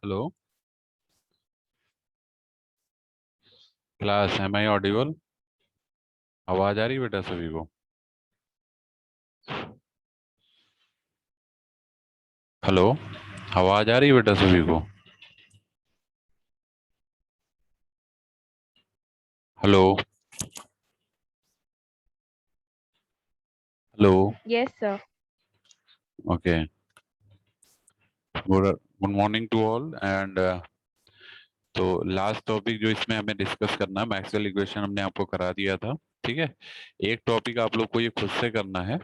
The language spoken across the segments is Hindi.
Hello class, am I audible? आवाज आ रही है बेटा सभी को? हेलो, आवाज आ रही है बेटा सभी को? Hello. Hello. Yes, sir. Okay. Good good morning to all and तो लास्ट टॉपिक जो इसमें हमें डिस्कस करना है, मैक्सवेल इक्वेशन हमने आपको करा दिया था। ठीक है। एक टॉपिक आप लोग को ये खुद से करना है।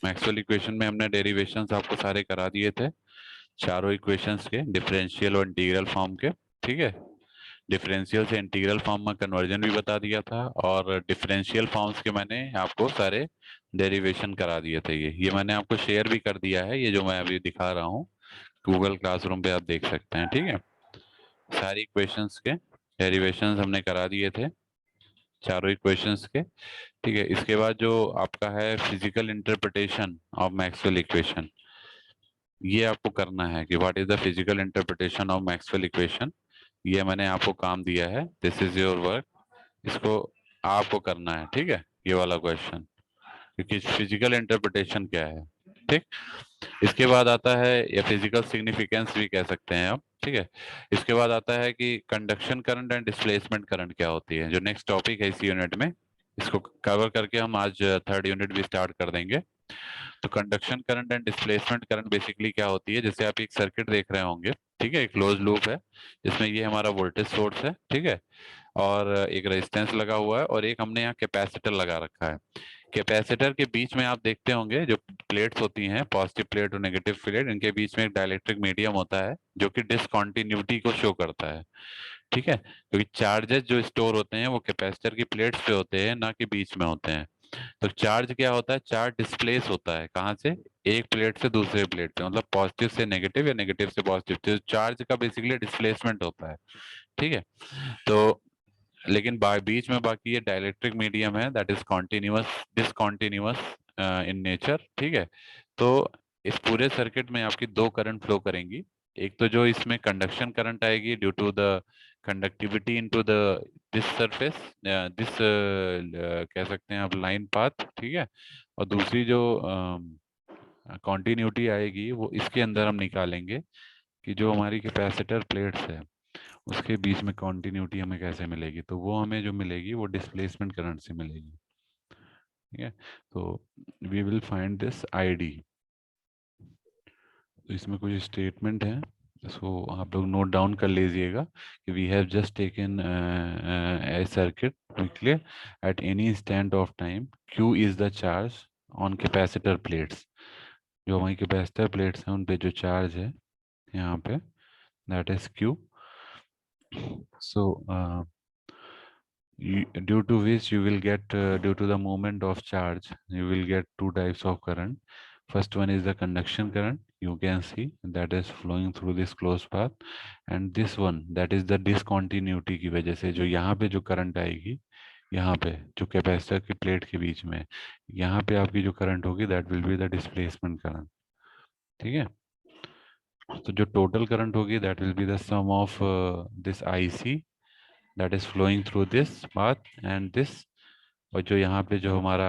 मैक्सवेल इक्वेशन में हमने डेरिवेशंस आपको सारे करा दिए थे, चारों इक्वेशंस के, डिफरेंशियल और इंटीग्रल फॉर्म के। ठीक है। डिफरेंशियल से इंटीग्रल फॉर्म में कन्वर्जन भी बता दिया था, और डिफरेंशियल फॉर्म्स के मैंने आपको सारे डेरिवेशन करा दिए थे। ये मैंने आपको शेयर भी कर दिया है, ये जो मैं अभी दिखा रहा हूँ गूगल क्लासरूम पे आप देख सकते हैं। ठीक है। सारी इक्वेशंस के डेरिवेशंस हमने करा दिए थे, चारों इक्वेशंस के। ठीक है। इसके बाद जो आपका है physical interpretation of Maxwell equation, ये आपको करना है कि what is the physical interpretation of Maxwell equation. ये मैंने आपको काम दिया है, दिस इज योर वर्क। इसको आपको करना है। ठीक है, ये वाला क्वेश्चन, क्योंकि फिजिकल इंटरप्रिटेशन क्या है। ठीक। इसके बाद आता है, या फिजिकल सिग्निफिकेंस भी कह सकते हैं आप। ठीक है। इसके बाद आता है कि conduction current and displacement current क्या होती है, जो नेक्स्ट टॉपिक है इस यूनिट में। इसको कवर करके हम आज थर्ड यूनिट भी स्टार्ट कर देंगे। तो conduction current and displacement current basically क्या होती है, जैसे आप एक सर्किट देख रहे होंगे। ठीक है, एक क्लोज लूप है, जिसमें ये हमारा वोल्टेज सोर्स है। ठीक है। और एक रेजिस्टेंस लगा हुआ है, और एक हमने यहाँ कैपेसिटर लगा रखा है। कैपेसिटर के बीच में आप देखते होंगे जो प्लेट्स होती हैं, पॉजिटिव प्लेट और नेगेटिव प्लेट, इनके बीच में एक डाइलेक्ट्रिक मीडियम होता है जो कि डिसकंटिन्यूटी को शो करता है। ठीक है, क्योंकि चार्जेस जो स्टोर होते हैं वो कैपेसिटर की प्लेट्स पे होते हैं, ना कि बीच में होते हैं। तो चार्ज क्या होता है, चार्ज डिस्प्लेस होता है कहाँ से, एक प्लेट से दूसरे प्लेट पे, मतलब पॉजिटिव से नेगेटिव या नेगेटिव से पॉजिटिव। तो चार्ज का बेसिकली डिस्प्लेसमेंट होता है। ठीक है। तो लेकिन बीच में बाकी ये डाइलेक्ट्रिक मीडियम है, that is continuous, discontinuous in nature. ठीक है। तो इस पूरे सर्किट में आपकी दो करंट फ्लो करेंगी। एक तो जो इसमें कंडक्शन करंट आएगी due to the conductivity into the this surface, this कह सकते हैं आप लाइन पाथ। ठीक है। और दूसरी जो कॉन्टिन्यूटी आएगी वो इसके अंदर हम निकालेंगे, कि जो हमारी कैपेसिटर प्लेट्स है उसके बीच में कॉन्टिन्यूटी हमें कैसे मिलेगी। तो वो हमें जो मिलेगी वो डिस्प्लेसमेंट करंट से मिलेगी। ठीक है। तो we will find this ID. तो इसमें कुछ स्टेटमेंट है, इसको आप लोग नोट डाउन कर लीजिएगा कि we have just taken a circuit quickly at any instant of time, Q is the charge on capacitor plates. जो हमारी कैपेसिटर प्लेट्स हैं उन पे जो चार्ज है यहाँ पे, that is Q. So due to which you will get, due to the movement of charge, you will get two types of current. First one is the conduction current, you can see that is flowing through this closed path, and this one, that is the discontinuity की वजह से जो यहाँ पे जो करंट आएगी, यहाँ पे जो कैपेसिटर की प्लेट के बीच में, यहाँ पे आपकी जो करंट होगी that will be the displacement current. ठीक है। तो जो टोटल करंट होगी that will be the sum of this I C that is flowing through this path and this, और जो यहाँ पे जो हमारा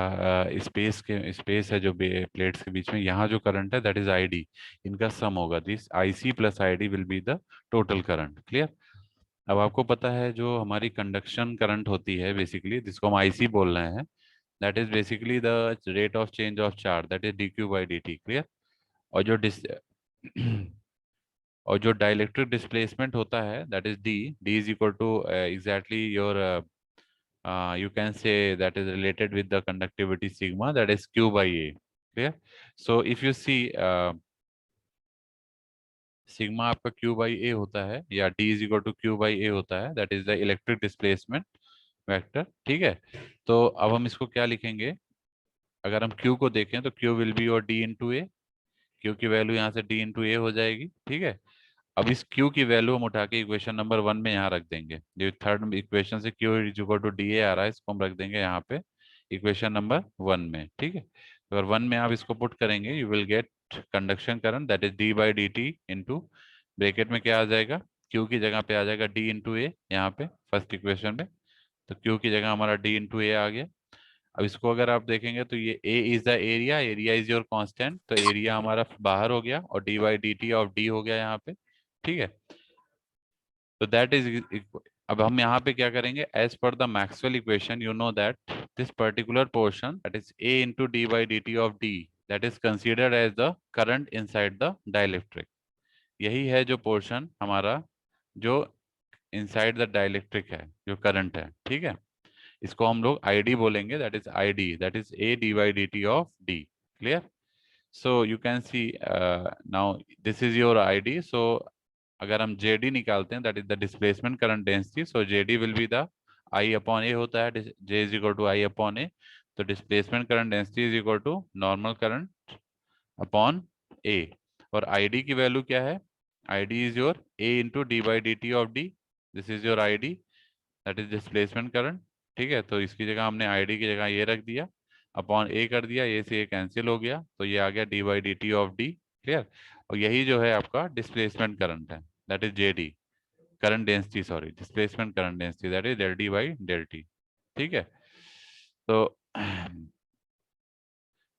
स्पेस है जो प्लेट्स के बीच में, यहाँ जो करंट है दैट इज आईडी, इनका सम होगा, this IC plus ID will be the total current. Clear. अब आपको पता है जो हमारी कंडक्शन करंट होती है बेसिकली, जिसको हम आईसी बोल रहे हैं, that is basically the rate of change of charge, that is D Q by D T. Clear. और जो डिस और जो डाइलेक्ट्रिक डिस्प्लेसमेंट होता है that is D, D is equal to exactly your, you can say that is related with the conductivity sigma, that is q by a. Clear. So if you see, sigma आपका q by a होता है, या d is equal to q by a होता है, that is the electric displacement vector. ठीक है। तो अब हम इसको क्या लिखेंगे, अगर हम q को देखें तो q will be और d into a, q की वैल्यू यहाँ से d into a हो जाएगी। ठीक है। अब इस q की वैल्यू हम उठा के इक्वेशन नंबर 1 में यहाँ रख देंगे, जो थर्ड इक्वेशन से q is equal to D A आ रहा है, इसको हम रख देंगे यहाँ पे इक्वेशन नंबर 1 में। ठीक है। अगर 1 में आप इसको पुट करेंगे, you will get conduction current that is D by D T into bracket में क्या आ जाएगा, क्यू की जगह पे आ जाएगा डी इंटू ए, यहाँ पे फर्स्ट इक्वेशन में। तो क्यू की जगह हमारा डी इंटू ए आ गया। अब इसको अगर आप देखेंगे तो ये A is the area, area is your constant, तो एरिया हमारा बाहर हो गया और D by D T of D हो गया यहाँ पे। ठीक है, तो दैट इज, अब हम यहाँ पे क्या करेंगे, as per the Maxwell equation you know that this particular portion that is a into D by D T of D that is considered as the current inside the dielectric. यही है जो पोर्शन हमारा जो इनसाइड द डाइलेक्ट्रिक है, जो करंट है। ठीक है, इसको हम लोग आईडी बोलेंगे, that is ID, that is A D by D T of D. Clear? So you can see now this is your ID. So अगर हम जेडी निकालते हैं, that is the displacement current density, so JD will be the I upon A होता है, J is equal to I upon A. तो displacement current density is equal to normal current upon A. और आईडी की वैल्यू क्या है, ID is your A into D by D T of D, this is your ID, that is displacement current. ठीक है, तो इसकी जगह हमने आईडी की जगह ये रख दिया, अपॉन ए कर दिया, ए से ए कैंसिल हो गया, तो ये आ गया D by D T of D. Clear? और यही जो है आपका डिस्प्लेसमेंट करंट है, that is J D, current density, sorry displacement current density, that is del D by del T. ठीक है, तो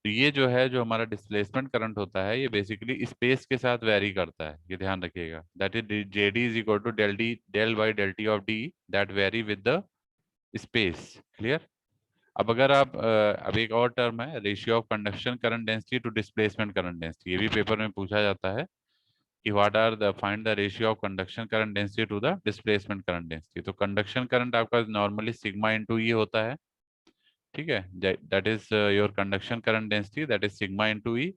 तो ये जो है, जो हमारा डिस्प्लेसमेंट करंट होता है, ये बेसिकली स्पेस के साथ वेरी करता है, ये ध्यान रखिएगा। That is J D is equal to del D, del by del T of D, that vary with the space. Clear? अब अगर आप अब एक और टर्म है, ratio of conduction current density to displacement current density, ये भी पेपर में पूछा जाता है कि what are the, find the ratio of conduction current density to the displacement current density. तो कंडक्शन करंट आपका नॉर्मली सिग्मा इंटू ई होता है। ठीक है, that is your conduction current density, that is sigma into E.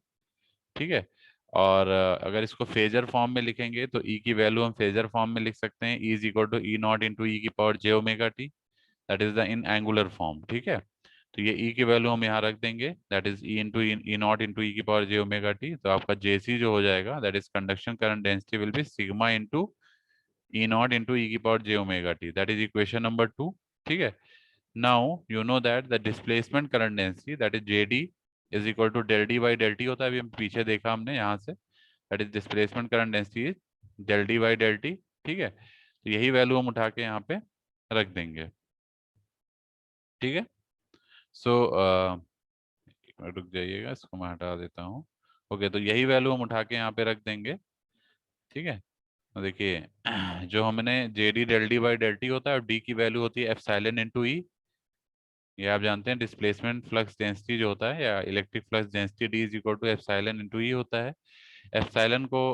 ठीक है, और अगर इसको फेजर फॉर्म में लिखेंगे तो ई की वैल्यू हम फेजर फॉर्म में लिख सकते हैं, E is equal to E naught into E की power J omega T, that is the in angular form. ठीक है, तो ये ई की वैल्यू हम यहाँ रख देंगे, that is E into E naught into E की पावर जे ओमेगा टी। तो आपका जे सी जो हो जाएगा, that is conduction current density will be sigma into E naught into E की power J omega T, that is equation number 2। ठीक है, now you know that the displacement current density, that is J D is equal to del D by del T होता है, अभी हम पीछे देखा हमने यहाँ से, that is displacement current density is del D by del T. ठीक है, तो यही वैल्यू हम उठा के यहाँ पे रख देंगे। ठीक है, सो एक मिनट रुक जाइएगा, इसको मैं हटा देता हूँ। ओके, तो यही वैल्यू हम उठा के यहाँ पे रख देंगे। ठीक है, तो देखिए जो हमने J D del D by del T होता है, और डी की वैल्यू होती है एप्सिलॉन इनटू ई। ये आप जानते हैं डिस्प्लेसमेंट फ्लक्स डेंसिटी जो होता है, या electric flux density, D is equal to epsilon into E होता है। एप्सिलॉन को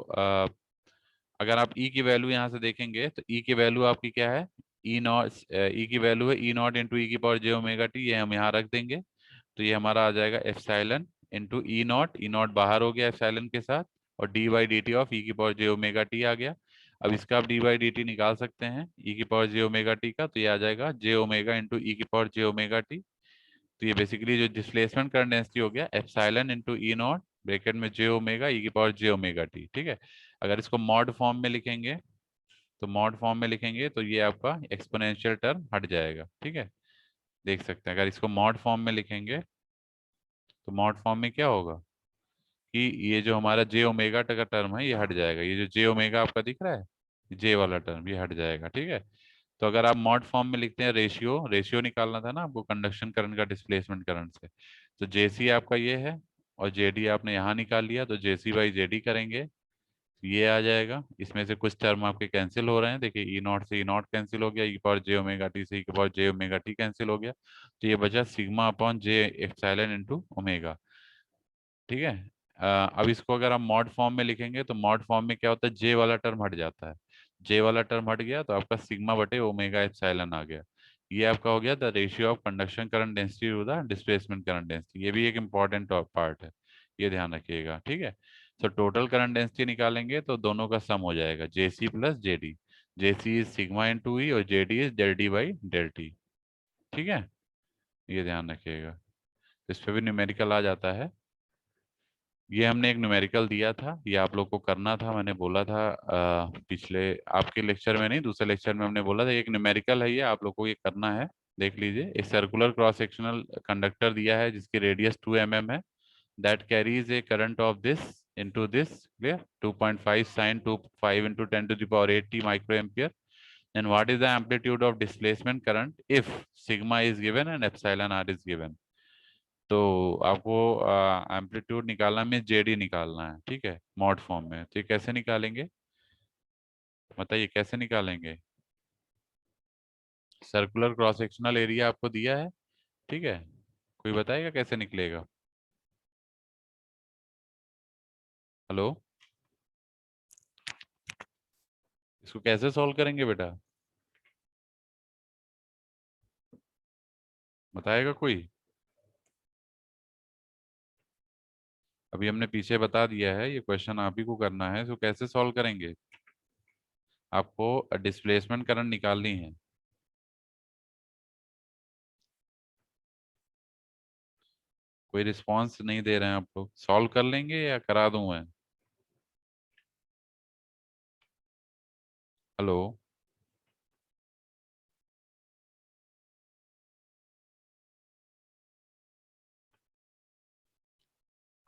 अगर आप ई की वैल्यू यहाँ से देखेंगे तो ई की वैल्यू आपकी क्या है, ई नॉट, ई की वैल्यू है ई नॉट इंटू ई की पावर जे ओमेगा टी, ये हम यहाँ रख देंगे। तो ये हमारा आ जाएगा एप्सिलॉन इंटू ई नॉट बाहर हो गया एप्सिलॉन के साथ, और D by D T of E की पावर जे ओमेगा टी आ गया। अब इसका आप डी बाई डी टी निकाल सकते हैं ई की पावर जे ओमेगा टी का, तो ये आ जाएगा जे ओमेगा इंटू ई की पावर जे ओमेगा टी। तो ये बेसिकली जो डिस्प्लेसमेंट करंट डेंसिटी हो गया epsilon into E not bracket में जे ओमेगा ई की पावर जे ओमेगा टी। ठीक है, अगर इसको मॉड फॉर्म में लिखेंगे, तो मॉड फॉर्म में लिखेंगे तो ये आपका एक्सपोनेंशियल टर्म हट जाएगा। ठीक है, देख सकते हैं, अगर इसको मॉड फॉर्म में लिखेंगे तो मॉड फॉर्म में क्या होगा कि ये जो हमारा जे ओमेगा का टर्म है ये हट जाएगा, ये जो जे ओमेगा आपका दिख रहा है, जे वाला टर्म, ये हट जाएगा। ठीक है, तो अगर आप मॉड फॉर्म में लिखते हैं, रेशियो रेशियो निकालना था ना आपको कंडक्शन करंट का डिस्प्लेसमेंट करंट से, तो जेसी आपका ये है और जेडी आपने यहाँ निकाल लिया, तो जेसी बाई जेडी करेंगे, ये आ जाएगा। इसमें से कुछ टर्म आपके कैंसिल हो रहे हैं, देखिए ई नॉट से ई नॉट कैंसिल हो गया, ई पावर जे ओमेगा टी से ई power J omega T cancel हो गया, तो ये बचा सिग्मा अपॉन जे एप्सिलॉन इनटू ओमेगा। ठीक है, अब इसको अगर हम मॉड फॉर्म में लिखेंगे तो मॉड फॉर्म में क्या होता है, जे वाला टर्म हट जाता है, जे वाला टर्म हट गया तो आपका सिग्मा बटे ओमेगा एप्सिलॉन आ गया। ये आपका हो गया the ratio of conduction current density to the displacement current density, ये भी एक इंपॉर्टेंट पार्ट है, ये ध्यान रखिएगा। ठीक है, तो टोटल करंट डेंसिटी निकालेंगे तो दोनों का सम हो जाएगा J C plus J D, J C is sigma into E और J D is del D by del T. ठीक है, ये ध्यान रखिएगा, इस पे भी न्यूमेरिकल आ जाता है। ये हमने एक न्यूमेरिकल दिया था, ये आप लोग को करना था, मैंने बोला था पिछले आपके लेक्चर में नहीं, दूसरे लेक्चर में हमने बोला था एक न्यूमेरिकल है, ये आप लोग को ये करना है। देख लीजिए, एक सर्कुलर क्रॉस सेक्शनल कंडक्टर दिया है जिसकी रेडियस 2 mm है, that carries A current of this into this, clear? 2.5 sine 5 into 10 to the power 8 t microampere. Then what is the amplitude of displacement current if sigma is given and epsilon r is given? तो आपको एम्पलीट्यूड निकालना में जेडी निकालना है, ठीक है, मॉड फॉर्म में। तो ये कैसे निकालेंगे, बताइए कैसे निकालेंगे? सर्कुलर क्रॉस सेक्शनल एरिया आपको दिया है, ठीक है, कोई बताएगा कैसे निकलेगा? हेलो, इसको कैसे सॉल्व करेंगे बेटा, बताएगा कोई? अभी हमने पीछे बता दिया है, ये क्वेश्चन आप ही को करना है, इसको कैसे सॉल्व करेंगे? आपको डिस्प्लेसमेंट करंट निकालनी है। कोई रिस्पांस नहीं दे रहे हैं आप लोग, सॉल्व कर लेंगे या करा दूं मैं? हेलो,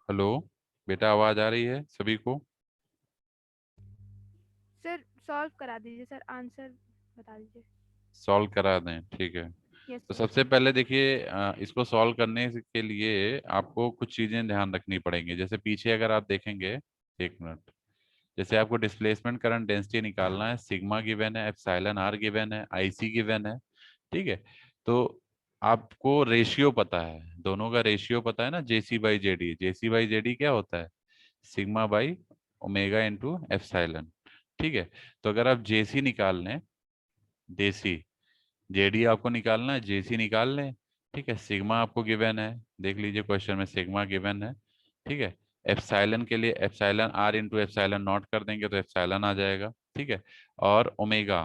हेलो बेटा, आवाज आ रही है सभी को? सर सॉल्व करा दीजिए सर, आंसर बता दीजिए। सॉल्व करा दें, ठीक है। यस तो सर। सबसे पहले देखिए, इसको सॉल्व करने के लिए आपको कुछ चीजें ध्यान रखनी पड़ेंगी। जैसे पीछे अगर आप देखेंगे, एक मिनट, जैसे आपको डिस्प्लेसमेंट करंट डेंसिटी निकालना है, सिग्मा गिवन है, एप्सिलॉन आर गिवन है, आईसी गिवन है, ठीक है। तो आपको रेशियो पता है, दोनों का रेशियो पता है ना, JC by JD. JC by JD क्या होता है? Sigma by omega into epsilon, ठीक है। तो अगर आप जेसी निकाल लें, जेसी, जेडी आपको निकालना है, जेसी निकाल लें, ठीक है। सिग्मा आपको गिवन है, देख लीजिए क्वेश्चन में सिग्मा गिवन है, ठीक है। एप्सिलॉन के लिए epsilon R into epsilon naught कर देंगे तो एप्सिलॉन आ जाएगा, ठीक है। और ओमेगा,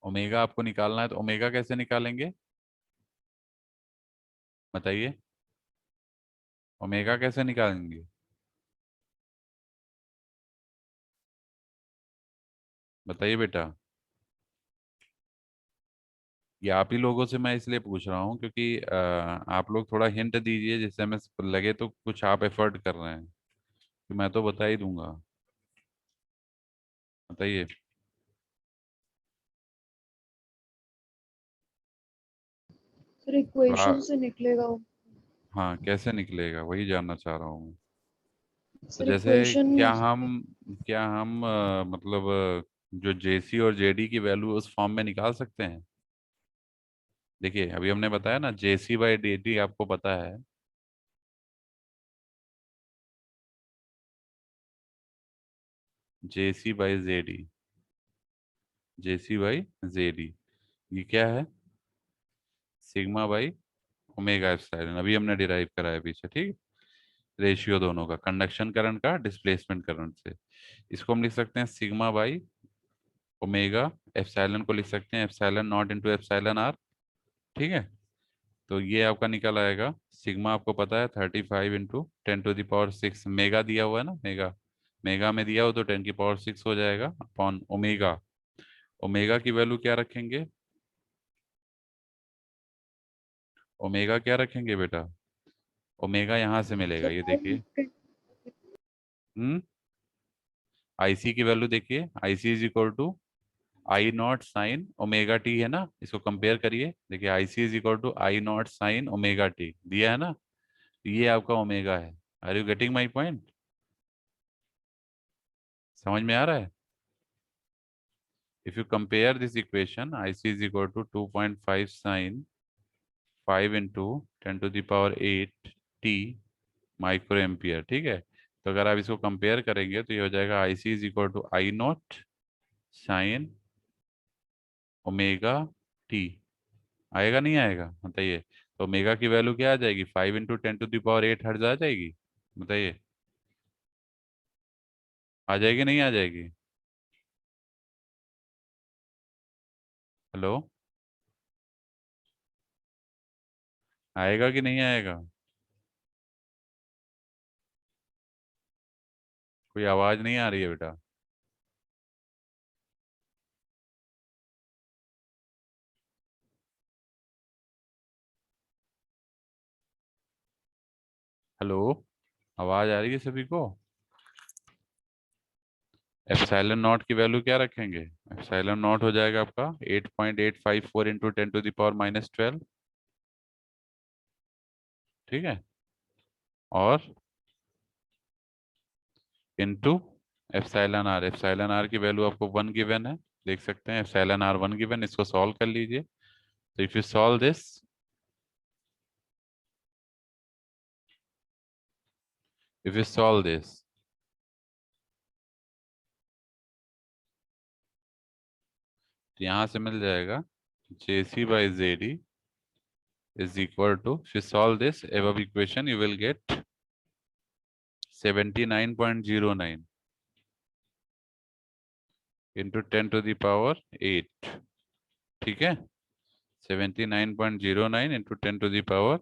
ओमेगा आपको निकालना है, तो ओमेगा कैसे निकालेंगे, बताइए, ओमेगा कैसे निकालेंगे, बताइए बेटा। ये आप ही लोगों से मैं इसलिए पूछ रहा हूँ क्योंकि आप लोग थोड़ा हिंट दीजिए, जिससे हमें लगे तो कुछ आप एफर्ट कर रहे हैं, कि मैं तो बता ही दूंगा, बताइए। सर थोड़ा, इक्वेशन से निकलेगा वो। हाँ कैसे निकलेगा वही जानना चाह रहा हूँ मैं। तो सर जैसे इक्वेशन क्या हम मतलब जो जेसी और जेडी की वैल्यू उस फॉर्म में निकाल सकते हैं? देखिए अभी हमने बताया ना, जेसी बाई डी आपको पता है, JC by JD, JC by JD, ये क्या है? सिग्मा बाई ओमेगा एप्सिलॉन, अभी हमने डिराइव करा है पीछे, ठीक। रेशियो दोनों का, कंडक्शन करंट का डिस्प्लेसमेंट करंट से। इसको हम लिख सकते हैं सिग्मा बाई ओमेगा, एप्सिलॉन को लिख सकते हैं epsilon naught into epsilon R, ठीक है। तो ये आपका निकल आएगा, सिग्मा आपको पता है 35 into 10 to the power 6, mega दिया हुआ है ना, मेगा, मेगा में दिया हो तो 10 की पावर 6 हो जाएगा अपॉन ओमेगा। ओमेगा की वैल्यू क्या रखेंगे, ओमेगा क्या रखेंगे बेटा? ओमेगा यहाँ से मिलेगा, सर ये देखिए। 5 हम्म, आईसी की वैल्यू देखिए, IC is equal to I naught sine omega T है ना, इसको कंपेयर करिए, देखिए IC is equal to I naught sine omega T दिया है ना, ये आपका ओमेगा है। Are you getting my point, समझ में आ रहा है? If you compare this equation, IC is equal to 2.5 sine 5 into 10 to the power 8 t micro ampere, ठीक है। तो अगर आप इसको कंपेयर करेंगे तो ये हो जाएगा IC is equal to I naught sine omega T, आएगा नहीं आएगा बताइए? तो ओमेगा की वैल्यू क्या आ जाएगी, 5 into 10 to the power 8 hertz आ जाएगी, बताइए, आ जाएगी नहीं आ जाएगी? हेलो, आएगा कि नहीं आएगा? कोई आवाज नहीं आ रही है बेटा। हेलो, आवाज आ रही है सभी को? एप्सिलॉन नॉट की वैल्यू क्या रखेंगे? एप्सिलॉन नॉट हो जाएगा आपका 8.854 इंटू 10⁻12। ठीक है, और इंटू एप्सिलॉन आर की वैल्यू आपको 1 गिवन है, देख सकते हैं एप्सिलॉन आर 1 गिवन। इसको सॉल्व कर लीजिए। तो if you solve this, if you solve this, तो यहाँ से मिल जाएगा JC by JD is equal to, if you solve this above equation you will get 79.09 into 10 to the power 8। ठीक है, 79.09 into 10 to the power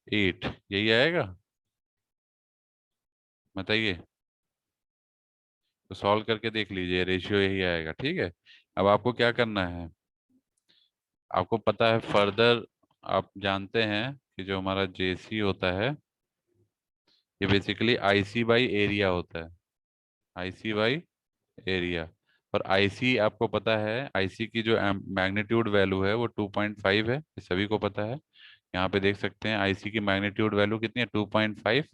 8, यही आएगा? बताइए, तो सॉल्व करके देख लीजिए, रेशियो यही आएगा। ठीक है, अब आपको क्या करना है, आपको पता है फर्दर, आप जानते हैं कि जो हमारा JC होता है ये बेसिकली IC बाई एरिया होता है, IC बाई एरिया। और IC आपको पता है, IC की जो मैग्नीट्यूड वैल्यू है वो 2.5 है, ये सभी को पता है। यहाँ पे देख सकते हैं IC की मैग्नीट्यूड वैल्यू कितनी है, 2.5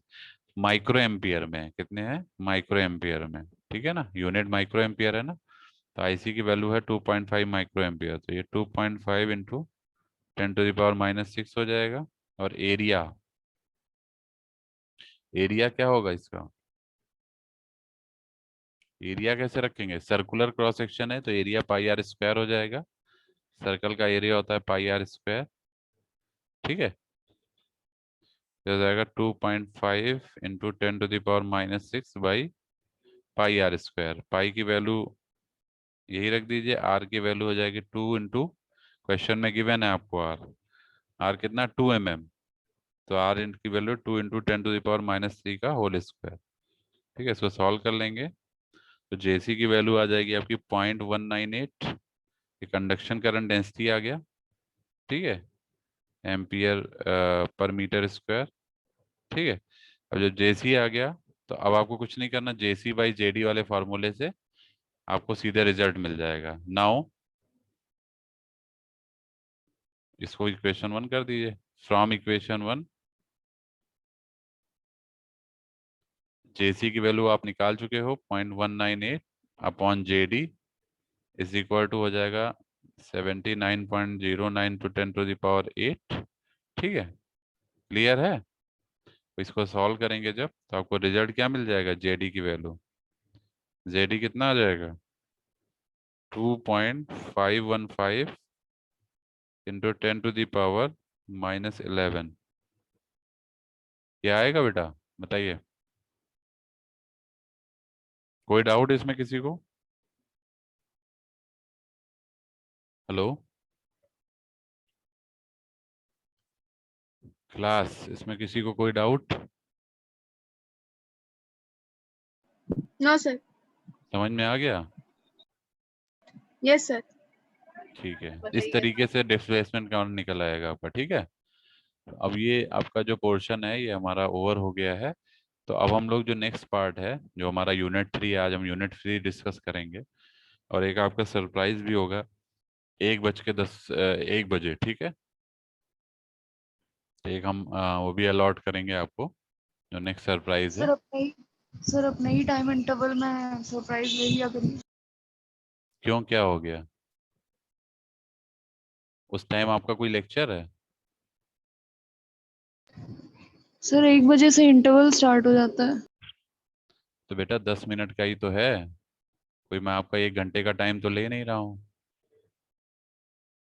माइक्रो एम्पियर में। कितने हैं? माइक्रो एम्पियर में। ठीक है ना, यूनिट माइक्रो एम्पियर है ना, तो IC की वैल्यू है 2.5 माइक्रो एम्पियर। तो ये 2.5 इंटू 10⁻⁻6 हो जाएगा। और एरिया, एरिया क्या होगा इसका? एरिया कैसे रखेंगे? सर्कुलर क्रॉस सेक्शन है तो एरिया पाई आर स्क्वायर हो जाएगा। सर्कल का एरिया होता है पाई आर स्क्वायर। ठीक है, तो हो जाएगा 2.5 into 10⁻⁻6 by pi R square. Pi की वैल्यू यही रख दीजिए, आर की वैल्यू हो जाएगी 2 इंटू, क्वेश्चन में गिवन है आपको आर, आर कितना, 2 mm। तो आर इंट की वैल्यू 2 इंटू 10⁻³ का होल स्क्वायर। ठीक है, इसको सॉल्व कर लेंगे तो JC की वैल्यू आ जाएगी आपकी 0.198। ये कंडक्शन करंट डेंसिटी आ गया। ठीक है, एम्पियर पर मीटर स्क्वायर। ठीक है, अब जब JC आ गया तो अब आपको कुछ नहीं करना, JC बाई JD वाले फॉर्मूले से आपको सीधे रिजल्ट मिल जाएगा। नाउ इसको इक्वेशन 1 कर दीजिए। फ्रॉम इक्वेशन 1 JC की वैल्यू आप निकाल चुके हो, 0.198 upon JD is equal to हो जाएगा 79.09 टू 10⁻8। ठीक है, क्लियर है? तो इसको सॉल्व करेंगे जब, तो आपको रिजल्ट क्या मिल जाएगा, JD की वैल्यू, JD कितना आ जाएगा, 2.515 इंटू 10⁻⁻11। क्या आएगा बेटा, बताइए? कोई डाउट इसमें किसी को? हेलो क्लास, इसमें किसी को कोई डाउट? No sir. समझ में आ गया? Yes sir. ठीक है, इस तरीके से डिस्प्लेसमेंट काउंट निकल आएगा आपका। ठीक है, अब ये आपका जो पोर्शन है ये हमारा ओवर हो गया है। तो अब हम लोग जो नेक्स्ट पार्ट है, जो हमारा यूनिट 3, आज हम यूनिट 3 डिस्कस करेंगे। और एक आपका सरप्राइज भी होगा 1:10 1 बजे। ठीक है, एक हम वो भी अलॉट करेंगे आपको, जो नेक्स्ट सरप्राइज है। सर अपने ही टाइम इंटरवल में सरप्राइज ले लिया करिए। क्यों, क्या हो गया? उस टाइम आपका कोई लेक्चर है? सर 1 बजे से इंटरवल स्टार्ट हो जाता है। तो बेटा 10 मिनट का ही तो है, कोई मैं आपका 1 घंटे का टाइम तो ले नहीं रहा हूँ।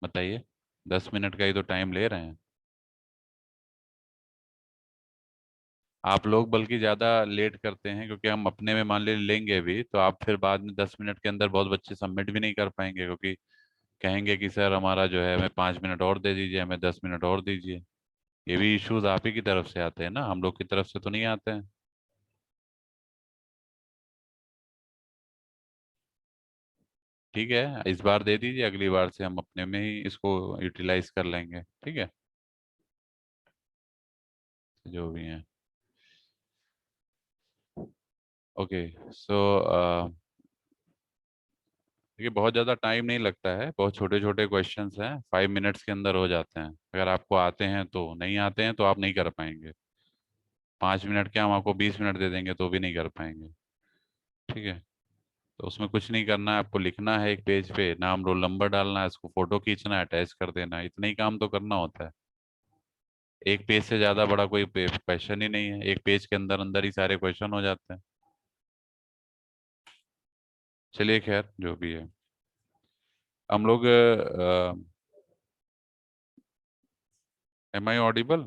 बताइए, 10 मिनट का ही तो टाइम ले रहे हैं आप लोग, बल्कि ज़्यादा लेट करते हैं, क्योंकि हम अपने में मान ले लेंगे भी तो आप फिर बाद में 10 मिनट के अंदर बहुत बच्चे सबमिट भी नहीं कर पाएंगे, क्योंकि कहेंगे कि सर हमारा जो है हमें 5 मिनट और दे दीजिए, हमें 10 मिनट और दीजिए। ये भी इश्यूज आप ही की तरफ से आते हैं ना, हम लोग की तरफ से तो नहीं आते हैं। ठीक है, इस बार दे दीजिए, अगली बार से हम अपने में ही इसको यूटिलाइज कर लेंगे। ठीक है, जो भी है। ओके सो देखिए बहुत ज़्यादा टाइम नहीं लगता है, बहुत छोटे छोटे क्वेश्चंस हैं, 5 मिनट्स के अंदर हो जाते हैं। अगर आपको आते हैं तो, नहीं आते हैं तो आप नहीं कर पाएंगे। 5 मिनट के हम आपको 20 मिनट दे देंगे तो भी नहीं कर पाएंगे। ठीक है, तो उसमें कुछ नहीं करना है, आपको लिखना है एक पेज पे, नाम रोल नंबर डालना है, इसको फोटो खींचना है, अटैच कर देना है, इतना ही काम तो करना होता है। एक पेज से ज़्यादा बड़ा कोई क्वेश्चन ही नहीं है, एक पेज के अंदर अंदर ही सारे क्वेश्चन हो जाते हैं। चलिए खैर जो भी है, हम लोग am I audible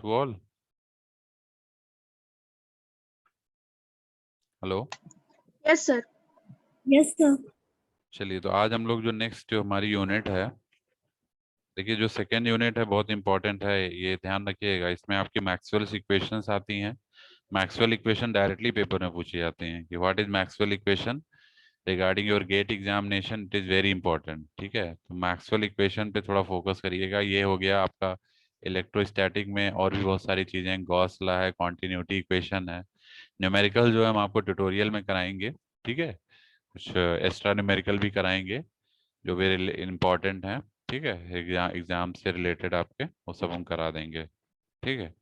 to all? Hello? Yes sir. Yes sir. चलिए, तो आज हम लोग जो नेक्स्ट जो हमारी यूनिट है, देखिए जो सेकेंड यूनिट है बहुत इंपॉर्टेंट है, ये ध्यान रखिएगा। इसमें आपकी मैक्सवेल्स इक्वेशंस आती हैं। मैक्सवेल इक्वेशन डायरेक्टली पेपर में पूछी जाती हैं कि what is Maxwell equation regarding your GATE examination, it is very important. ठीक है, तो मैक्सवेल इक्वेशन पे थोड़ा फोकस करिएगा। ये हो गया आपका इलेक्ट्रोस्टैटिक में, और भी बहुत सारी चीज़ें, गॉस लॉ है, कॉन्टिन्यूटी इक्वेशन है। न्यूमेरिकल जो है हम आपको ट्यूटोरियल में कराएंगे। ठीक है, कुछ एक्स्ट्रा न्यूमेरिकल भी कराएंगे जो वेरी इंपॉर्टेंट हैं। ठीक है, एग्जाम से रिलेटेड आपके वो सब हम करा देंगे। ठीक है,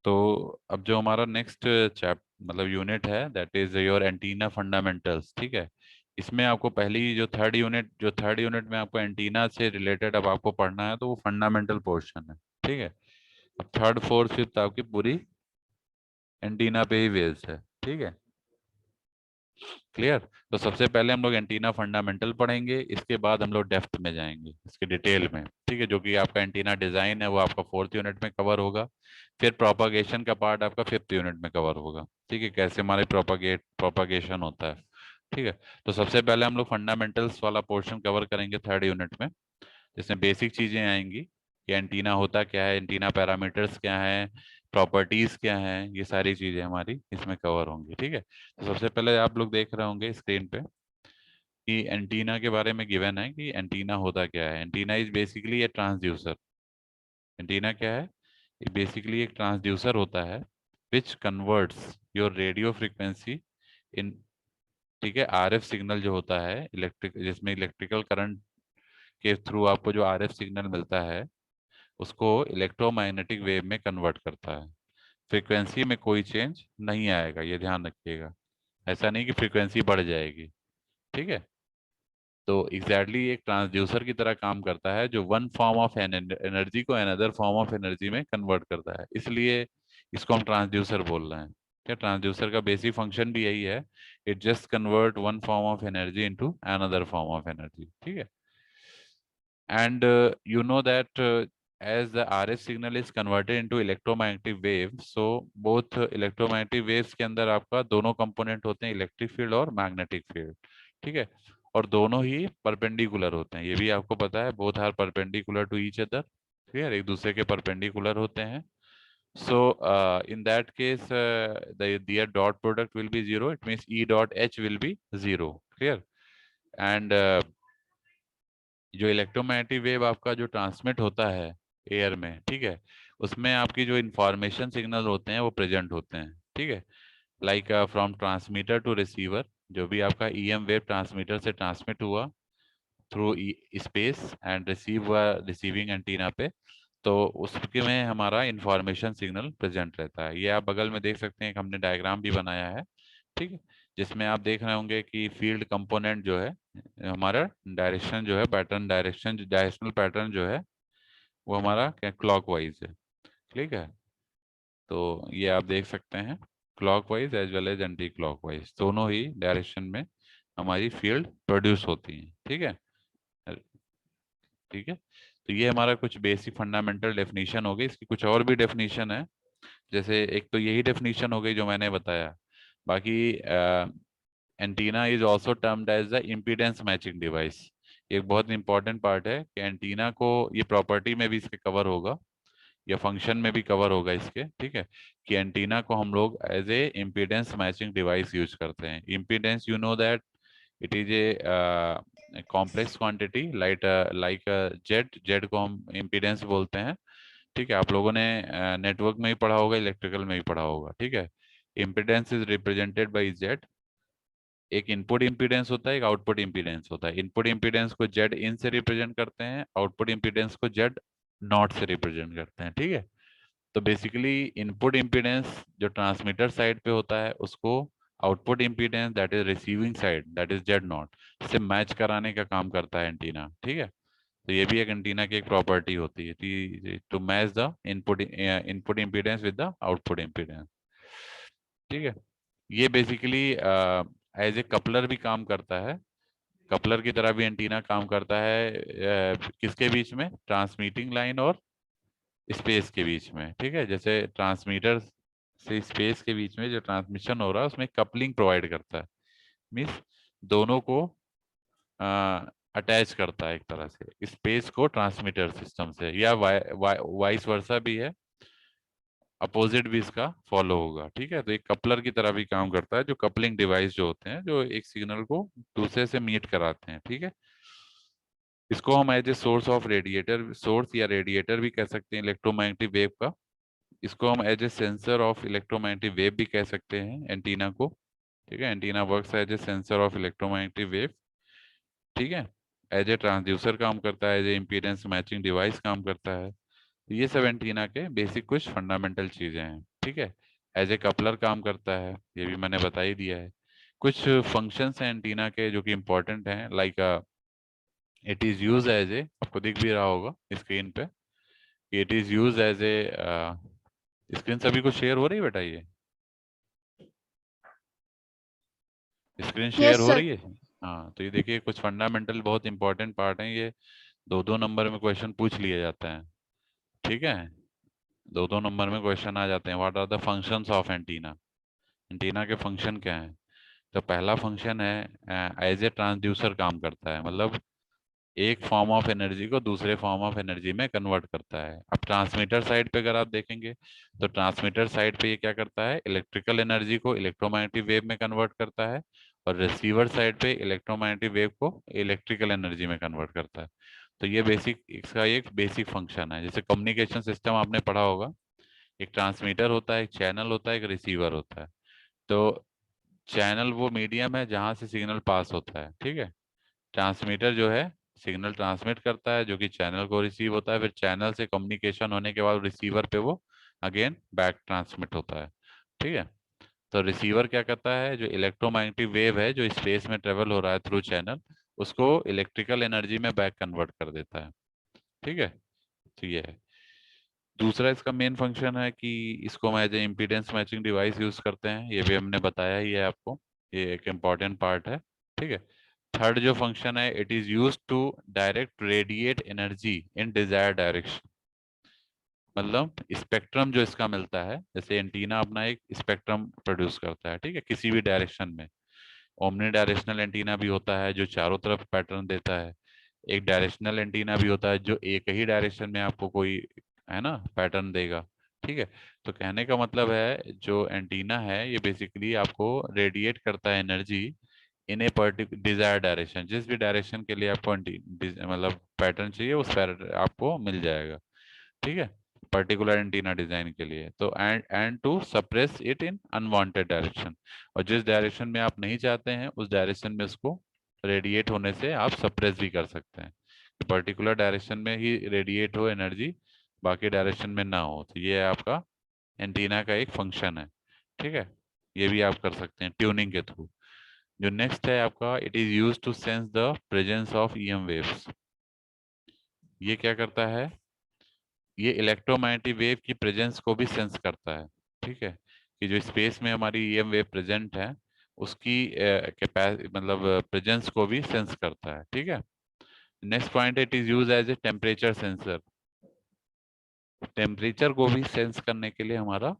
तो अब जो हमारा नेक्स्ट चैप मतलब यूनिट है, that is your antenna fundamentals. ठीक है, इसमें आपको पहली जो थर्ड यूनिट में आपको एंटीना से रिलेटेड अब आपको पढ़ना है, तो वो फंडामेंटल पोर्शन है। ठीक है, अब थर्ड फोर्थ फिफ्थ आपकी पूरी एंटीना पे ही बेस्ड है। ठीक है, क्लियर? तो सबसे पहले हम लोग एंटीना फंडामेंटल पढ़ेंगे, इसके बाद हम लोग डेप्थ में जाएंगे, इसके डिटेल में। ठीक है, जो कि आपका एंटीना डिजाइन है वो आपका फोर्थ यूनिट में कवर होगा। फिर प्रोपागेशन का पार्ट आपका फिफ्थ यूनिट में कवर होगा। ठीक है, कैसे हमारे प्रोपागेशन होता है। ठीक है, तो सबसे पहले हम लोग फंडामेंटल्स वाला पोर्शन कवर करेंगे थर्ड यूनिट में, जिसमें बेसिक चीजें आएंगी कि एंटीना होता क्या है, एंटीना पैरामीटर्स क्या है, प्रॉपर्टीज क्या है, ये सारी चीजें हमारी इसमें कवर होंगी। ठीक है, तो सबसे पहले आप लोग देख रहे होंगे स्क्रीन पे कि एंटीना के बारे में गिवन है कि एंटीना होता क्या है। Antenna is basically a transducer. Antenna क्या है? ये बेसिकली एक ट्रांसड्यूसर होता है which converts your radio frequency in, ठीक है, आरएफ सिग्नल जो होता है इलेक्ट्रिक, जिसमें इलेक्ट्रिकल करंट के थ्रू आपको जो आरएफ सिग्नल मिलता है, उसको इलेक्ट्रोमैग्नेटिक वेव में कन्वर्ट करता है। फ्रीक्वेंसी में कोई चेंज नहीं आएगा, ये ध्यान रखिएगा। ऐसा नहीं कि फ्रीक्वेंसी बढ़ जाएगी। ठीक है, तो एग्जैक्टली एक ट्रांसड्यूसर की तरह काम करता है, जो वन फॉर्म ऑफ एनर्जी को अनदर फॉर्म ऑफ एनर्जी में कन्वर्ट करता है, इसलिए इसको हम ट्रांसड्यूसर बोल रहे हैं। क्या, ट्रांसड्यूसर का बेसिक फंक्शन भी यही है, it just convert one form of energy into another form of energy. ठीक है, and you know that as the RF signal is converted into electromagnetic wave, so both electromagnetic waves के अंदर आपका दोनों कंपोनेंट होते हैं, इलेक्ट्रिक फील्ड और मैग्नेटिक फील्ड। ठीक है, और दोनों ही परपेंडिकुलर होते हैं, ये भी आपको पता है, both are perpendicular to each other. Clear, एक दूसरे के परपेंडिकुलर होते हैं। So in that case their dot product will be 0, it means E dot H will be 0. Clear? And जो इलेक्ट्रोमैग्नेटिक वेव आपका जो ट्रांसमिट होता है एयर में, ठीक है, उसमें आपकी जो इंफॉर्मेशन सिग्नल होते हैं वो प्रेजेंट होते हैं। ठीक है, like from transmitter to receiver, जो भी आपका ईएम वेव ट्रांसमीटर से ट्रांसमिट हुआ through space and receiving antenna पे, तो उसके में हमारा इंफॉर्मेशन सिग्नल प्रेजेंट रहता है। ये आप बगल में देख सकते हैं कि हमने डायग्राम भी बनाया है। ठीक है, जिसमें आप देख रहे होंगे कि फील्ड कंपोनेंट जो है हमारा, डायरेक्शन जो है, पैटर्न डायरेक्शन, डायरेक्शनल पैटर्न जो है वो हमारा क्या क्लॉकवाइज है। ठीक है, तो ये आप देख सकते हैं clockwise as well as anti clockwise, दोनों ही डायरेक्शन में हमारी फील्ड प्रोड्यूस होती है। ठीक है, ठीक है, तो ये हमारा कुछ बेसिक फंडामेंटल डेफिनेशन हो गई। इसकी कुछ और भी डेफिनेशन है, जैसे एक तो यही डेफिनेशन हो गई जो मैंने बताया। बाकी antenna is also termed as the impedance matching device. एक बहुत इंपॉर्टेंट पार्ट है कि एंटीना को, ये प्रॉपर्टी में भी इसके कवर होगा या फंक्शन में भी कवर होगा इसके। ठीक है, कि एंटीना को हम लोग as a impedance matching device use करते हैं। Impedance, you know that it is a complex quantity like Z. Z को हम इम्पीडेंस बोलते हैं। ठीक है, आप लोगों ने नेटवर्क में ही पढ़ा होगा, इलेक्ट्रिकल में ही पढ़ा होगा। ठीक है, impedance is represented by Z. एक इनपुट इम्पीडेंस होता है, एक आउटपुट इम्पीडेंस होता है। इनपुट इम्पीडेंस को जेड इन से रिप्रेजेंट करते हैं, आउटपुट इम्पीडेंस को जेड नॉट से रिप्रेजेंट करते हैं, ठीक है। तो बेसिकली इनपुट इम्पीडेंस जो ट्रांसमीटर साइड पे होता है उसको output impedance that is receiving side that is Z not से मैच कराने का काम करता है एंटीना, ठीक है। तो ये भी एक एंटीना की एक प्रॉपर्टी होती है to match the input impedance with the output impedance, ठीक है। ये बेसिकली एज ए कपलर भी काम करता है, कपलर की तरह भी एंटीना काम करता है किसके बीच में, ट्रांसमीटिंग लाइन और स्पेस के बीच में, ठीक है। जैसे ट्रांसमीटर से स्पेस के बीच में जो ट्रांसमिशन हो रहा है उसमें कपलिंग प्रोवाइड करता है, मीन्स दोनों को अटैच करता है एक तरह से, स्पेस को ट्रांसमीटर सिस्टम से, या वाइस वर्सा भी है, अपोजिट भी इसका फॉलो होगा, ठीक है। तो एक कपलर की तरह भी काम करता है, जो कपलिंग डिवाइस जो होते हैं जो एक सिग्नल को दूसरे से मीट कराते हैं, ठीक है। इसको हम as a source of radiator, source या रेडिएटर भी कह सकते हैं इलेक्ट्रोमैग्नेटिक वेव का। इसको हम as a sensor of electromagnetic wave भी कह सकते हैं एंटीना को, ठीक है। Antenna works as a sensor of electromagnetic wave, ठीक है। एज ए ट्रांसड्यूसर काम करता है, as a impedance matching device काम करता है। ये सब एंटीना के बेसिक कुछ फंडामेंटल चीजें हैं, ठीक है। एज ए कपलर काम करता है, ये भी मैंने बता ही दिया है। कुछ फंक्शंस हैं एंटीना के जो कि इंपॉर्टेंट हैं, like it is use as a, आपको दिख भी रहा होगा स्क्रीन पे, it is use as a, screen सभी को शेयर हो रही है बेटा, ये स्क्रीन शेयर यस हो सर। रही है। हाँ, तो ये देखिए कुछ फंडामेंटल बहुत इंपॉर्टेंट पार्ट हैं ये, दो दो नंबर में क्वेश्चन पूछ लिया जाता है, ठीक है। दो दो नंबर में क्वेश्चन आ जाते हैं। What are the functions of antenna, antenna के फंक्शन क्या हैं। तो पहला फंक्शन है एज ए ट्रांसड्यूसर काम करता है, मतलब एक फॉर्म ऑफ एनर्जी को दूसरे फॉर्म ऑफ एनर्जी में कन्वर्ट करता है। अब ट्रांसमीटर साइड पे अगर आप देखेंगे तो ट्रांसमीटर साइड पे ये क्या करता है, इलेक्ट्रिकल एनर्जी को इलेक्ट्रोमैग्नेटिक वेव में कन्वर्ट करता है, और रिसीवर साइड पे इलेक्ट्रोमैग्नेटिक वेव को इलेक्ट्रिकल एनर्जी में कन्वर्ट करता है। तो ये बेसिक, इसका एक बेसिक फंक्शन है। जैसे कम्युनिकेशन सिस्टम आपने पढ़ा होगा, एक ट्रांसमीटर होता है, एक चैनल होता है, एक रिसीवर होता है। तो चैनल वो मीडियम है जहां से सिग्नल पास होता है, ठीक है। ट्रांसमीटर जो है सिग्नल ट्रांसमिट करता है जो कि चैनल को रिसीव होता है, फिर चैनल से कम्युनिकेशन होने के बाद रिसीवर पे वो अगेन बैक ट्रांसमिट होता है, ठीक है। तो रिसीवर क्या करता है, जो इलेक्ट्रोमैग्नेटिक वेव है जो स्पेस में ट्रेवल हो रहा है थ्रू चैनल, उसको इलेक्ट्रिकल एनर्जी में बैक कन्वर्ट कर देता है, ठीक है। तो ये है। दूसरा इसका मेन फंक्शन है कि इसको हम as a impedance matching device use करते हैं, ये भी हमने बताया ही है आपको, ये एक इम्पॉर्टेंट पार्ट है, ठीक है। थर्ड जो फंक्शन है, it is use to direct radiate energy in desire direction. मतलब स्पेक्ट्रम जो इसका मिलता है, जैसे एंटीना अपना एक स्पेक्ट्रम प्रोड्यूस करता है, ठीक है, किसी भी डायरेक्शन में। ओमनी डायरेक्शनल एंटीना भी होता है जो चारों तरफ पैटर्न देता है, एक डायरेक्शनल एंटीना भी होता है जो एक ही डायरेक्शन में आपको कोई, है ना, पैटर्न देगा, ठीक है। तो कहने का मतलब है जो एंटीना है ये बेसिकली आपको रेडिएट करता है energy in a particular desire direction, जिस भी डायरेक्शन के लिए आपको मतलब पैटर्न चाहिए उस पैटर्न आपको मिल जाएगा, ठीक है, पर्टिकुलर एंटीना डिजाइन के लिए। तो and to suppress it in unwanted direction, और जिस डायरेक्शन में आप नहीं चाहते हैं उस डायरेक्शन में इसको रेडिएट होने से आप सप्रेस भी कर सकते हैं, पर्टिकुलर डायरेक्शन में ही रेडिएट हो एनर्जी, बाकी डायरेक्शन में ना हो। तो ये आपका एंटीना का एक फंक्शन है, ठीक है। ये भी आप कर सकते हैं ट्यूनिंग के थ्रू। जो नेक्स्ट है आपका, it is use to sense the presence of EM waves. ये क्या करता है, ये इलेक्ट्रोमैग्नेटिक वेव की प्रेजेंस को भी सेंस करता है, ठीक है, कि जो स्पेस में हमारी ईएम वेव प्रेजेंट है उसकी मतलब प्रेजेंस को भी सेंस करता है, ठीक है। Next point, it is use as a temperature sensor. Temperature को भी सेंस करने के लिए हमारा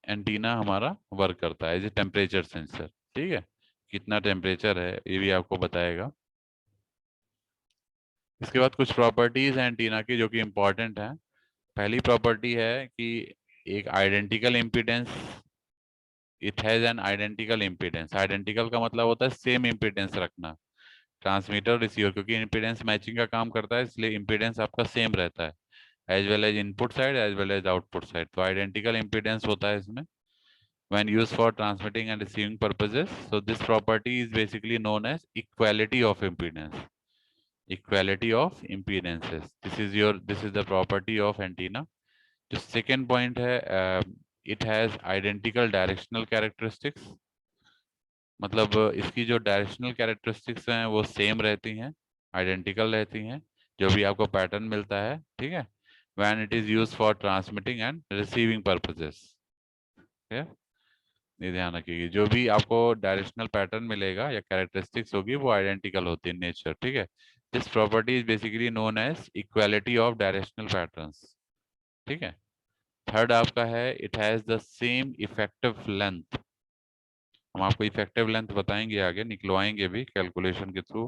एंटीना हमारा वर्क करता है एज ए टेम्परेचर सेंसर, ठीक है। कितना टेम्परेचर है ये भी आपको बताएगा। इसके बाद कुछ प्रॉपर्टीज हैं एंटीना की जो कि इंपॉर्टेंट है। पहली प्रॉपर्टी है कि एक identical impedance, it has an identical impedance. Identical का मतलब होता है सेम इम्पीडेंस रखना, ट्रांसमीटर रिसीवर, क्योंकि इम्पीडेंस मैचिंग का काम करता है इसलिए इम्पीडेंस आपका सेम रहता है, as well as input side as well as output side. तो आइडेंटिकल इम्पीडेंस होता है इसमें। when used for transmitting and receiving purposes. So this property is basically known as equality of impedance. Equality of impedances. This is the property of antenna. जो second point है, it has identical directional characteristics. मतलब इसकी जो डायरेक्शनल कैरेक्टरिस्टिक्स हैं वो सेम रहती हैं, आइडेंटिकल रहती हैं, जो भी आपको पैटर्न मिलता है, ठीक है, when it is used for transmitting and receiving purposes. ये ध्यान रखिए, जो भी आपको डायरेक्शनल पैटर्न मिलेगा या कैरेक्टरिस्टिक्स होगी वो आइडेंटिकल होती है नेचर, ठीक है। This property is basically known as equality of directional patterns, ठीक है। थर्ड आपका है it has the same effective length. हम आपको इफेक्टिव लेंथ बताएंगे आगे, निकलवाएंगे भी कैलकुलेशन के थ्रू,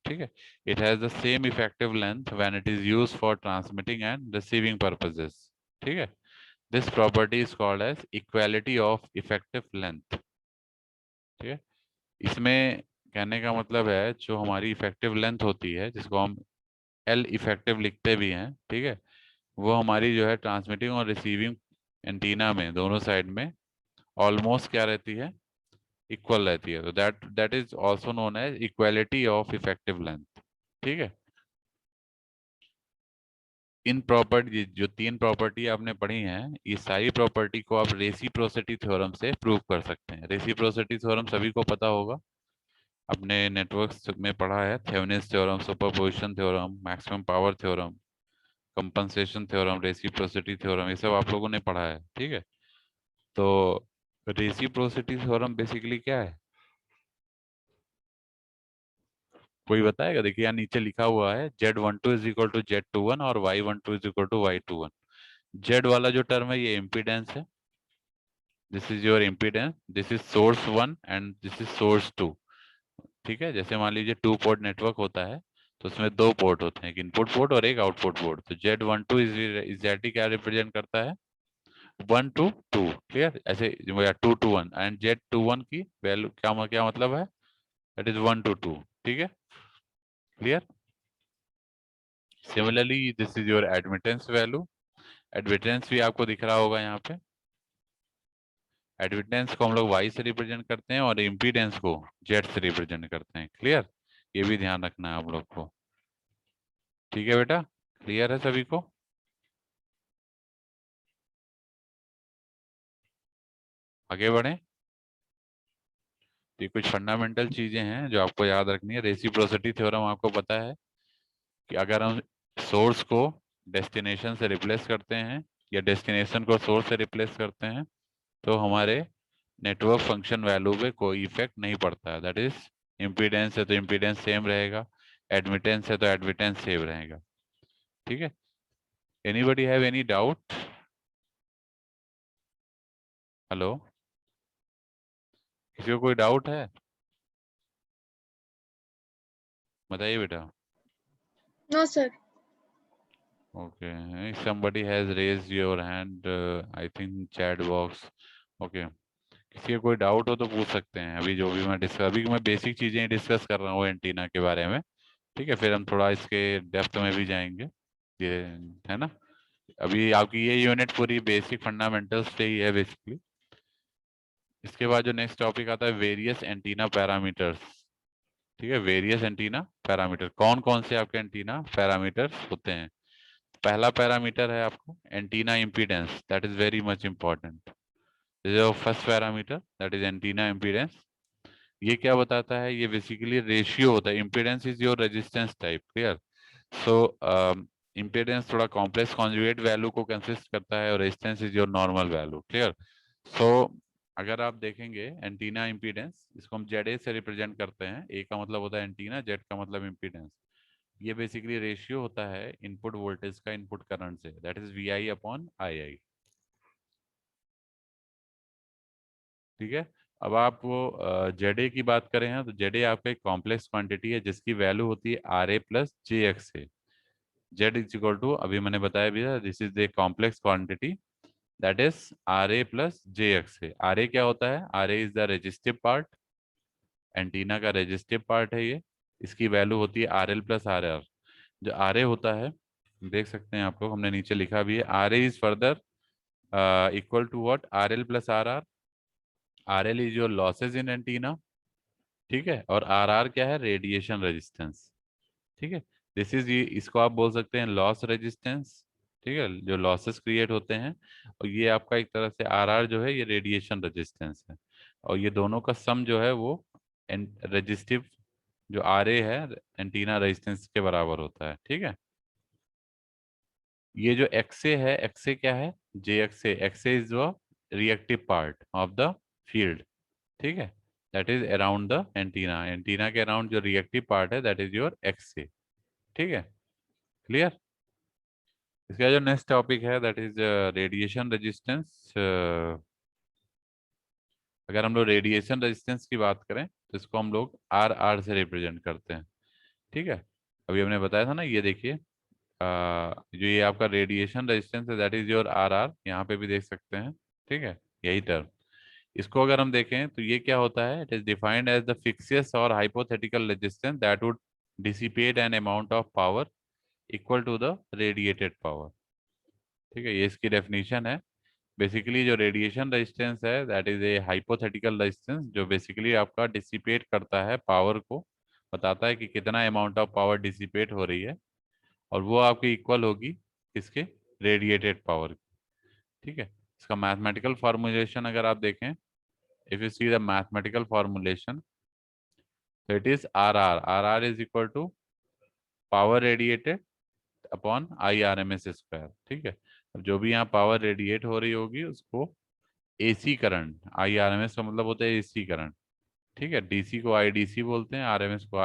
ठीक है। It has the same effective length when it is used for transmitting and receiving purposes, ठीक है। This property is called as equality of effective length, ठीक है। इसमें कहने का मतलब है जो हमारी इफेक्टिव लेंथ होती है, जिसको हम एल इफेक्टिव लिखते भी हैं, ठीक है, वो हमारी जो है ट्रांसमिटिंग और रिसीविंग एंटीना में दोनों साइड में ऑलमोस्ट क्या रहती है, इक्वल रहती है। तो that is also known as equality of effective length, ठीक है। इन प्रॉपर्टी, जो तीन प्रॉपर्टी आपने पढ़ी हैं, ये सारी प्रॉपर्टी को आप रेसिप्रोसिटी थ्योरम से प्रूव कर सकते हैं। रेसिप्रोसिटी थ्योरम सभी को पता होगा, अपने नेटवर्क्स में पढ़ा है, Thevenin's theorem, superposition theorem, maximum power theorem, compensation theorem, reciprocity theorem, ये सब आप लोगों ने पढ़ा है, ठीक है। तो रेसिप्रोसिटी थ्योरम बेसिकली क्या है, कोई बताएगा? देखिए यहाँ नीचे लिखा हुआ है Z12 is equal to Z21 और Y12 is equal to Y21। Z वाला जो टर्म है ये इम्पीडेंस है, this is your impedance, this is source 1 and this is source 2, ठीक है। जैसे मान लीजिए 2 पोर्ट नेटवर्क होता है तो उसमें 2 पोर्ट होते हैं, एक इनपुट पोर्ट और एक आउटपुट पोर्ट। तो Z12 इज एग्जैक्टली क्या रिप्रेजेंट करता है, 1 to 2, क्लियर, ऐसे 2 to 1, एंड Z21 की वैल्यू क्या मतलब है, दैट इज 1 to 2, ठीक है, clear. Similarly this is your admittance value, admittance भी आपको दिख रहा होगा यहाँ पे। एडमिटेंस को हम लोग Y से रिप्रेजेंट करते हैं और इम्पीडेंस को Z से रिप्रेजेंट करते हैं, क्लियर। ये भी ध्यान रखना है आप लोग को, ठीक है बेटा, क्लियर है सभी को। आगे बढ़े, ये कुछ फंडामेंटल चीजें हैं जो आपको याद रखनी है। रेसिप्रोसिटी थ्योरम आपको पता है कि अगर हम सोर्स को डेस्टिनेशन से रिप्लेस करते हैं या डेस्टिनेशन को सोर्स से रिप्लेस करते हैं तो हमारे नेटवर्क फंक्शन वैल्यू पे कोई इफेक्ट नहीं पड़ता है। दैट इज, इम्पीडेंस है तो इम्पीडेंस सेम रहेगा, एडमिटेंस है तो एडमिटेंस सेम रहेगा, ठीक है। Anybody have any doubt? Hello, किसी को कोई डाउट है? बताइए बेटा। No sir. Okay, if somebody has raised your hand, I think chat box. Okay, किसी को कोई डाउट हो तो पूछ सकते हैं। अभी जो भी मैं डिस्कस, अभी मैं बेसिक चीजें डिस्कस कर रहा हूँ एंटीना के बारे में, ठीक है, फिर हम थोड़ा इसके डेप्थ में भी जाएंगे, ये है ना। अभी आपकी ये यूनिट पूरी बेसिक फंडामेंटल्स पे ही है बेसिकली। इसके बाद जो नेक्स्ट टॉपिक आता है वेरियस एंटीना पैरामीटर्स, ठीक है। वेरियस एंटीना पैरामीटर, कौन कौन से आपके एंटीना पैरामीटर्स होते हैं। पहला पैरामीटर है आपको antenna impedance, that is very much important. जो first parameter that is antenna impedance, ये क्या बताता है, ये बेसिकली रेशियो होता है। Impedance is your resistance type, clear. So impedance थोड़ा कॉम्प्लेक्स कॉन्जुगेट वैल्यू को कंसिस्ट करता है और resistance is your normal value, clear. So अगर आप देखेंगे एंटीना इम्पीडेंस, इसको हम ZA से रिप्रेजेंट करते हैं। ए का मतलब होता है एंटीना, Z का मतलब इम्पीडेंस। ये बेसिकली रेशियो होता है इनपुट वोल्टेज का इनपुट करंट से, that is VI upon II, ठीक है। अब आप वो ZA की बात करें हैं तो ZA आपका एक कॉम्प्लेक्स क्वांटिटी है जिसकी वैल्यू होती है RA प्लस JX से। Z इज इक्वल टू, अभी मैंने बताया भी था, this is a complex quantity that is RA plus JX से। RA क्या होता है, RA is the resistive part, antenna का रेजिस्टिव पार्ट है ये। इसकी वैल्यू होती है RL प्लस RR। जो RA होता है, देख सकते हैं आप लोग, हमने नीचे लिखा भी है, RA is further equal to what, RL plus RR। RL is your losses in antenna, ठीक है, और RR क्या है, रेडिएशन रेजिस्टेंस, ठीक है। दिस इज, ये इसको आप बोल सकते हैं लॉस रेजिस्टेंस, ठीक है, जो लॉसेस क्रिएट होते हैं, और ये आपका एक तरह से RR जो है ये रेडिएशन रेजिस्टेंस है, और ये दोनों का सम जो है वो रेजिस्टिव जो RA है एंटीना रेजिस्टेंस के बराबर होता है, ठीक है। ये जो XA है, XA क्या है, JXA, XA is the reactive part of the field, ठीक है, that is around the antenna, antenna के अराउंड जो रिएक्टिव पार्ट है दैट इज योर XA, ठीक है, क्लियर। इसका जो नेक्स्ट टॉपिक है दैट इज रेडिएशन रेजिस्टेंस। अगर हम लोग रेडिएशन रेजिस्टेंस की बात करें तो इसको हम लोग RR से रिप्रेजेंट करते हैं, ठीक है। अभी हमने बताया था ना, ये देखिए जो ये आपका रेडिएशन रेजिस्टेंस है दैट इज योर RR, यहाँ पे भी देख सकते हैं, ठीक है, यही टर्म। इसको अगर हम देखें तो ये क्या होता है, it is defined as the fictitious और hypothetical resistance that would dissipate an amount of power equal to the radiated power, ठीक है, ये इसकी डेफिनेशन है। बेसिकली जो रेडिएशन रेजिस्टेंस है that is a hypothetical resistance जो बेसिकली आपका डिसिपेट करता है पावर को, बताता है कि कितना अमाउंट ऑफ पावर डिसिपेट हो रही है, और वो आपकी इक्वल होगी किसके, रेडिएटेड पावर की, ठीक है। इसका मैथमेटिकल फॉर्मुलेशन अगर आप देखें, if you see the mathematical formulation, तो it is RR is equal to power radiated upon IRMS square, ठीक है। अब जो भी यहाँ पावर रेडिएट हो रही होगी उसको AC करंट, IRMS का मतलब होता है AC करंट, ठीक है, DC को IDC बोलते हैं, RMS को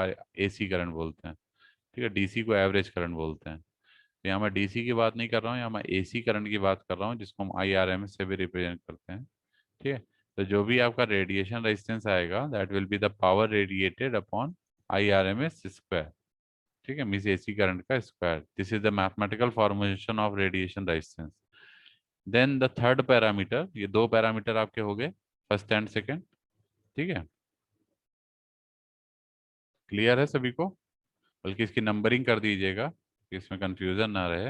AC करंट बोलते हैं, ठीक है, DC को एवरेज करंट बोलते हैं। तो यहाँ मैं DC की बात नहीं कर रहा हूँ, यहाँ मैं AC करंट की बात कर रहा हूँ जिसको हम IRMS से भी रिप्रेजेंट करते हैं, ठीक है। तो जो भी आपका रेडिएशन रेजिस्टेंस आएगा that will be the power radiated upon IRMS square, ठीक है, मींस AC करंट का square. This is the mathematical formulation of radiation resistance. Then the third parameter, ये दो पैरामीटर आपके हो गए, फर्स्ट एंड सेकेंड, ठीक है, क्लियर है सभी को। बल्कि इसकी नंबरिंग कर दीजिएगा कि इसमें कंफ्यूजन ना रहे।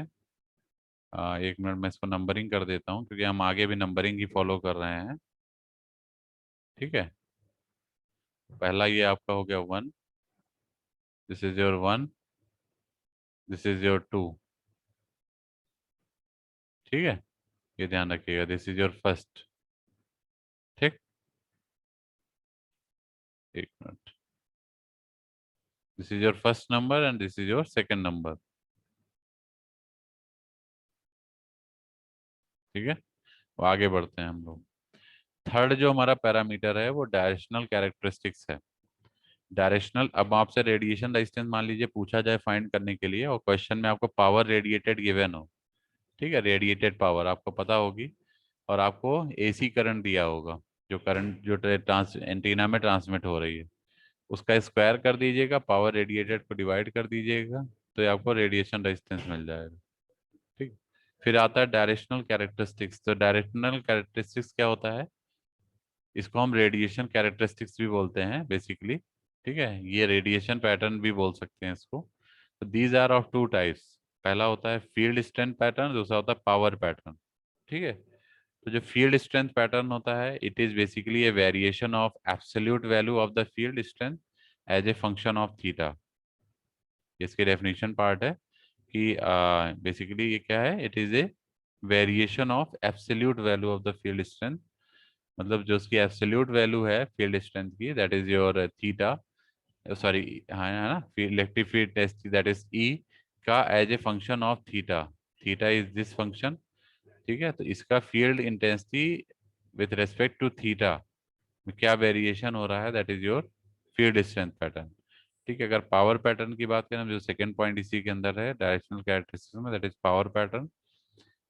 एक मिनट में इसको नंबरिंग कर देता हूँ क्योंकि हम आगे भी नंबरिंग ही फॉलो कर रहे हैं, ठीक है। पहला ये आपका हो गया 1, this is your 1, this is your 2, ठीक है, ये ध्यान रखिएगा, दिस इज योर फर्स्ट, ठीक, एक minute, this is your first number and this is your second number, ठीक है। तो आगे बढ़ते हैं हम लोग। थर्ड जो हमारा पैरामीटर है वो डायरेक्शनल कैरेक्टरिस्टिक्स है। डायरेक्शनल, अब आपसे रेडिएशन रेजिस्टेंस मान लीजिए पूछा जाए फाइंड करने के लिए, और क्वेश्चन में आपको पावर रेडिएटेड गिवन हो, ठीक है, रेडिएटेड पावर आपको पता होगी, और आपको AC करंट दिया होगा, जो करंट जो ट्रांस एंटीना में ट्रांसमिट हो रही है, उसका स्क्वायर कर दीजिएगा, पावर रेडिएटेड को डिवाइड कर दीजिएगा, तो ये आपको रेडिएशन रेजिस्टेंस मिल जाएगा, ठीक। फिर आता है डायरेक्शनल कैरेक्टरिस्टिक्स। तो डायरेक्शनल कैरेक्टरिस्टिक्स क्या होता है, इसको हम रेडिएशन कैरेक्टरिस्टिक्स भी बोलते हैं बेसिकली, ठीक है, ये रेडिएशन पैटर्न भी बोल सकते हैं इसको। तो these are of two types, पहला होता है फील्ड स्ट्रेंथ पैटर्न, दूसरा होता है पावर पैटर्न, ठीक है। तो जो फील्ड स्ट्रेंथ पैटर्न होता है it is basically a variation of absolute value of the field strength as a function of theta. इसके डेफिनेशन पार्ट है कि बेसिकली ये क्या है, it is a variation of absolute value of the field strength, मतलब जो उसकी एब्सोल्यूट वैल्यू है फील्ड स्ट्रेंथ की that is your theta, sorry हाँ है ना, electric field test that is E का as a function of theta, theta is this function, ठीक है। तो इसका field intensity with respect to theta में क्या वेरिएशन हो रहा है that is your field strength pattern, ठीक है। अगर पावर पैटर्न की बात करें जो सेकंड पॉइंट इसी के अंदर है डायरेक्शनल कैरेक्टरिस्टिक्स में, that is power pattern,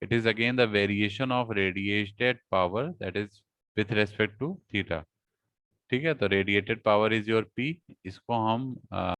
it is again the variation of radiated power that is with respect to theta, ठीक है। तो radiated power is your P, इसको हम